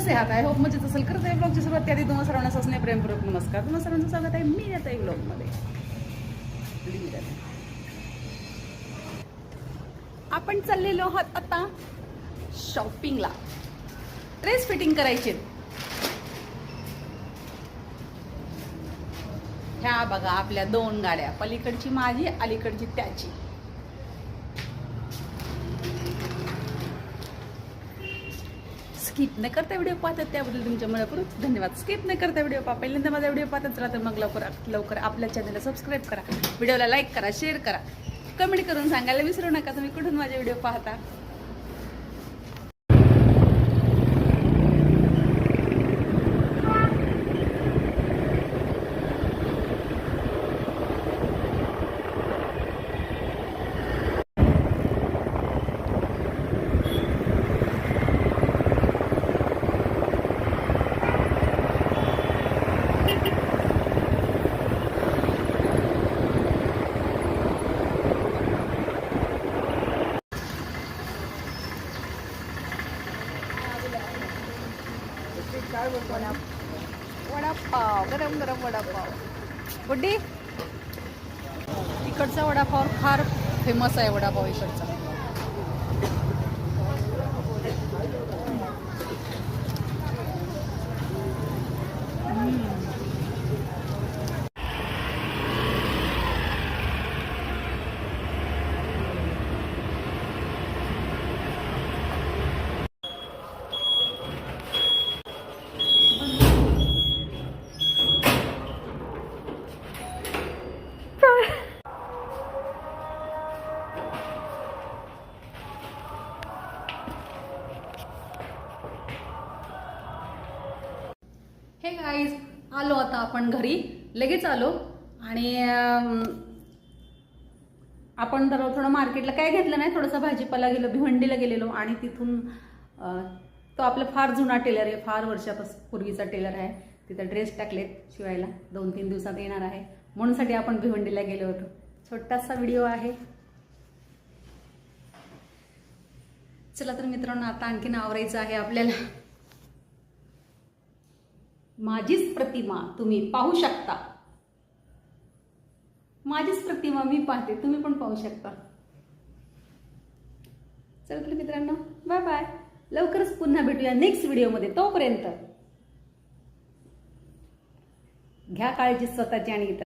कसे आहात? I hope मजेत असेल. करत आहे ब्लॉगची सुरुवात. त्याआधी तुम्हाला सर्वांना सस्ने प्रेमपूर्वक नमस्कार. तुम्हाला सर्वांचं स्वागत आहे मी येत आहे ब्लॉगमध्ये. आपण चाललेलो आहोत आता शॉपिंगला. ड्रेस फिटिंग करायचे. ह्या बघा आपल्या 2 गाड्या, पलीकडची माझी, अलीकडची त्याची. स्किप न करता व्हिडिओ पाहतात त्याबद्दल तुमच्या मनापूर्वक धन्यवाद. स्किप न करता व्हिडिओ पहा. पहिल्यांदा माझा व्हिडिओ पाहतात राहा तर मग लवकर आपल्या चॅनलला सबस्क्राईब करा, व्हिडिओला लाईक करा, शेअर करा, कमेंट करून सांगायला विसरू नका तुम्ही कुठून माझे व्हिडिओ पाहता. वडापाव, गरम गरम वडापाव. गुड्डी, इकडचा वडापाव फार फेमस आहे. वडापाव इकडचा. हे गाईज, आलो आता आपण घरी. लगेच आलो आणि आपण तर थोडं मार्केटला काय घेतलं नाही, थोडासा भाजीपाला गेलो, भिवंडीला गेलेलो आणि तिथून तो आपला फार जुना टेलर आहे, फार वर्षापासून पूर्वीचा टेलर आहे. तिथं ड्रेस टाकलेत शिवायला, 2-3 दिवसात येणार आहे म्हणूनसाठी आपण भिवंडीला गेलो होतो. छोटासा व्हिडिओ आहे. चला तर मित्रांनो, आता आणखीन आवरायचं आहे आपल्याला. माझीच प्रतिमा तुम्ही पाहू शकता. माझीच प्रतिमा मी पाहते, तुम्ही पण पाहू शकता. चला तर मित्रांनो, बाय बाय. लवकरच पुन्हा भेटूया नेक्स्ट व्हिडिओमध्ये. तोपर्यंत घ्या काळजी स्वतःची आणि इतर.